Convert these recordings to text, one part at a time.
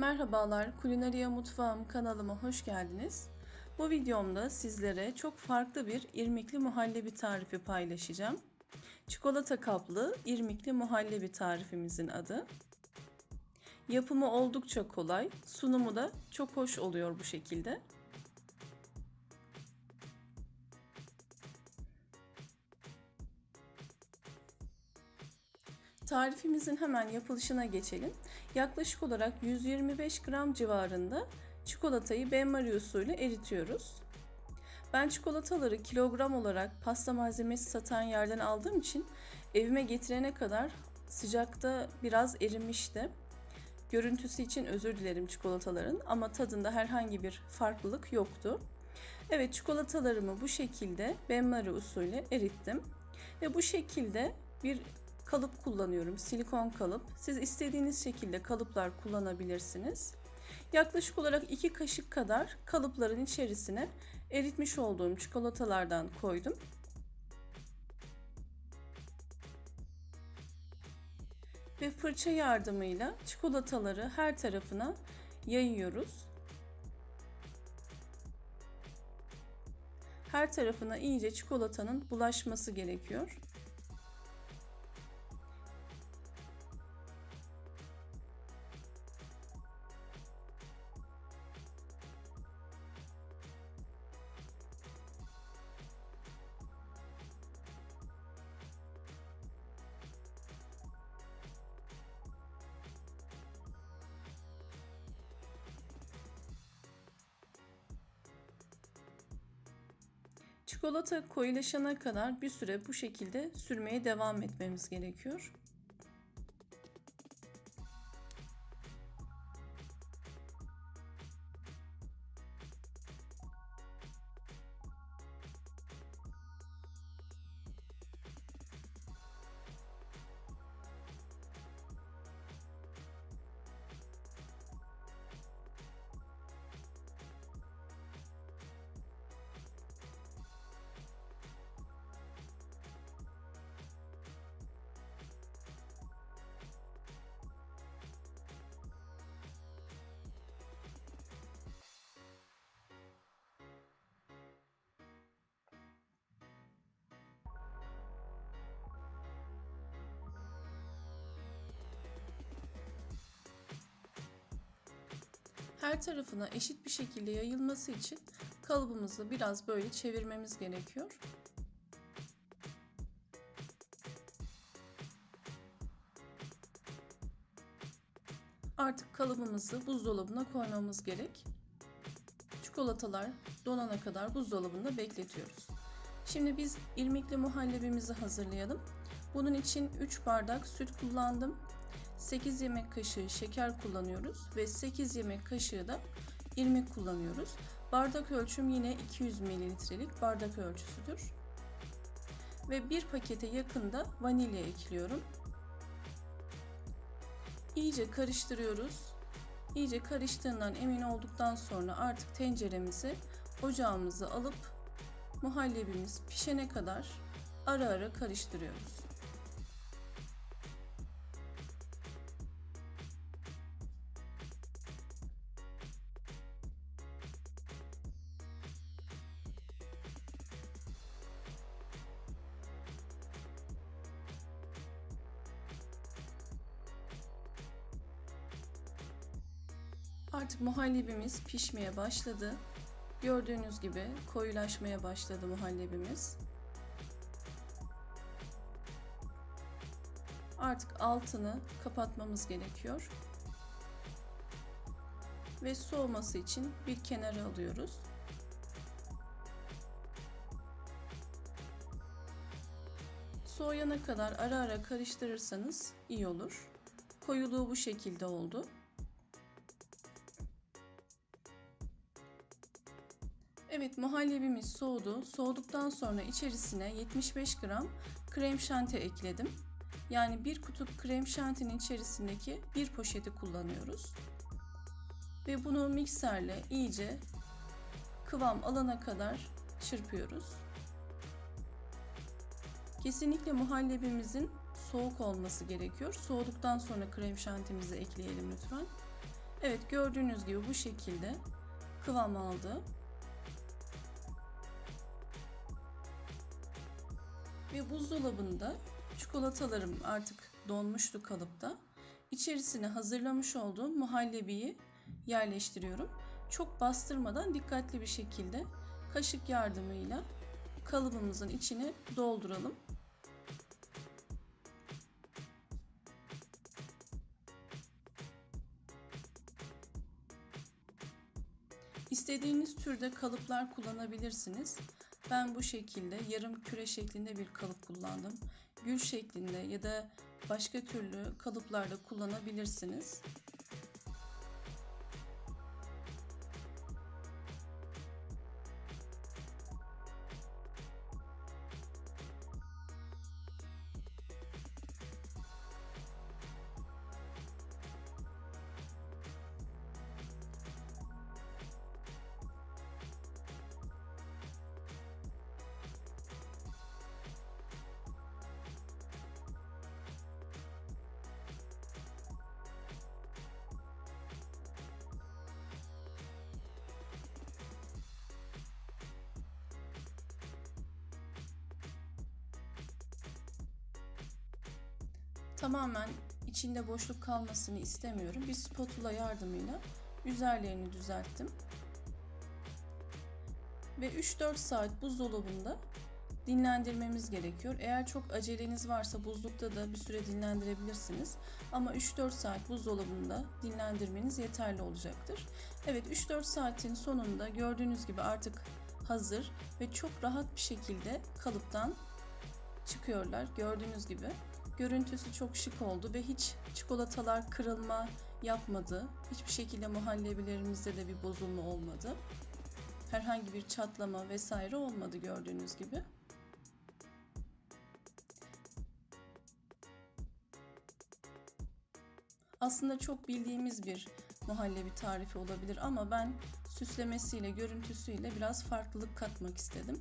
Merhabalar, Kulinaria Mutfağım kanalıma hoş geldiniz. Bu videomda sizlere çok farklı bir irmikli muhallebi tarifi paylaşacağım. Çikolata kaplı irmikli muhallebi tarifimizin adı. Yapımı oldukça kolay, sunumu da çok hoş oluyor bu şekilde. Tarifimizin hemen yapılışına geçelim. Yaklaşık olarak 125 gram civarında çikolatayı benmari usulü eritiyoruz. Ben çikolataları kilogram olarak pasta malzemesi satan yerden aldığım için evime getirene kadar sıcakta biraz erimişti. Görüntüsü için özür dilerim çikolataların ama tadında herhangi bir farklılık yoktu. Evet, çikolatalarımı bu şekilde benmari usulü erittim. Ve bu şekilde bir kalıp kullanıyorum. Silikon kalıp. Siz istediğiniz şekilde kalıplar kullanabilirsiniz. Yaklaşık olarak 2 kaşık kadar kalıpların içerisine eritmiş olduğum çikolatalardan koydum. Ve fırça yardımıyla çikolataları her tarafına yayıyoruz. Her tarafına iyice çikolatanın bulaşması gerekiyor. Çikolata koyulaşana kadar bir süre bu şekilde sürmeye devam etmemiz gerekiyor. Her tarafına eşit bir şekilde yayılması için kalıbımızı biraz böyle çevirmemiz gerekiyor. Artık kalıbımızı buzdolabına koymamız gerek. Çikolatalar donana kadar buzdolabında bekletiyoruz. Şimdi biz irmikli muhallebimizi hazırlayalım. Bunun için 3 bardak süt kullandım. 8 yemek kaşığı şeker kullanıyoruz ve 8 yemek kaşığı da irmik kullanıyoruz. Bardak ölçüm yine 200 mililitrelik bardak ölçüsüdür. Ve bir pakete yakın da vanilya ekliyorum. İyice karıştırıyoruz. İyice karıştığından emin olduktan sonra artık tenceremizi ocağımıza alıp muhallebimiz pişene kadar ara ara karıştırıyoruz. Artık muhallebimiz pişmeye başladı. Gördüğünüz gibi koyulaşmaya başladı muhallebimiz. Artık altını kapatmamız gerekiyor. Ve soğuması için bir kenara alıyoruz. Soğuyana kadar ara ara karıştırırsanız iyi olur. Koyuluğu bu şekilde oldu. Evet, muhallebimiz soğudu. Soğuduktan sonra içerisine 75 gram krem şanti ekledim. Yani bir kutu krem şantinin içerisindeki bir poşeti kullanıyoruz. Ve bunu mikserle iyice kıvam alana kadar çırpıyoruz. Kesinlikle muhallebimizin soğuk olması gerekiyor. Soğuduktan sonra krem şantimizi ekleyelim lütfen. Evet, gördüğünüz gibi bu şekilde kıvam aldı. Ve buzdolabında çikolatalarım artık donmuştu kalıpta. İçerisine hazırlamış olduğum muhallebiyi yerleştiriyorum. Çok bastırmadan dikkatli bir şekilde kaşık yardımıyla kalıbımızın içine dolduralım. İstediğiniz türde kalıplar kullanabilirsiniz. Ben bu şekilde yarım küre şeklinde bir kalıp kullandım. Gül şeklinde ya da başka türlü kalıplarda kullanabilirsiniz. Tamamen içinde boşluk kalmasını istemiyorum. Bir spatula yardımıyla üzerlerini düzelttim. Ve 3-4 saat buzdolabında dinlendirmemiz gerekiyor. Eğer çok aceleniz varsa buzlukta da bir süre dinlendirebilirsiniz. Ama 3-4 saat buzdolabında dinlendirmeniz yeterli olacaktır. Evet, 3-4 saatin sonunda gördüğünüz gibi artık hazır ve çok rahat bir şekilde kalıptan çıkıyorlar. Gördüğünüz gibi görüntüsü çok şık oldu ve hiç çikolatalar kırılma yapmadı. Hiçbir şekilde muhallebilerimizde de bir bozulma olmadı. Herhangi bir çatlama vesaire olmadı gördüğünüz gibi. Aslında çok bildiğimiz bir muhallebi tarifi olabilir ama ben süslemesiyle, görüntüsüyle biraz farklılık katmak istedim.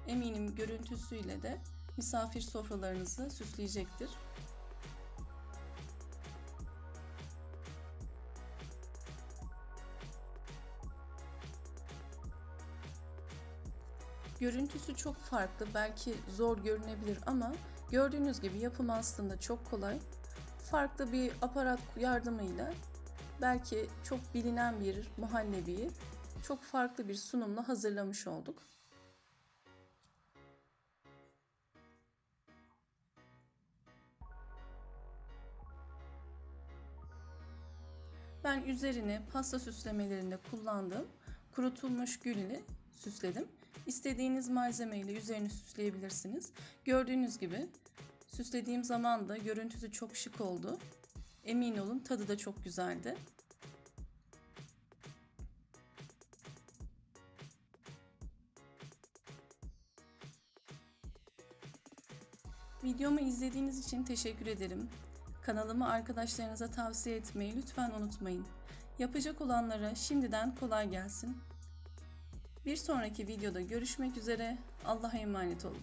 Eminim görüntüsüyle de misafir sofralarınızı süsleyecektir. Görüntüsü çok farklı, belki zor görünebilir ama gördüğünüz gibi yapımı aslında çok kolay. Farklı bir aparat yardımıyla belki çok bilinen bir muhallebiyi çok farklı bir sunumla hazırlamış olduk. Ben üzerine pasta süslemelerinde kullandığım kurutulmuş gülle süsledim. İstediğiniz malzemeyle üzerini süsleyebilirsiniz. Gördüğünüz gibi süslediğim zaman da görüntüsü çok şık oldu. Emin olun tadı da çok güzeldi. Videomu izlediğiniz için teşekkür ederim. Kanalımı arkadaşlarınıza tavsiye etmeyi lütfen unutmayın. Yapacak olanlara şimdiden kolay gelsin. Bir sonraki videoda görüşmek üzere. Allah'a emanet olun.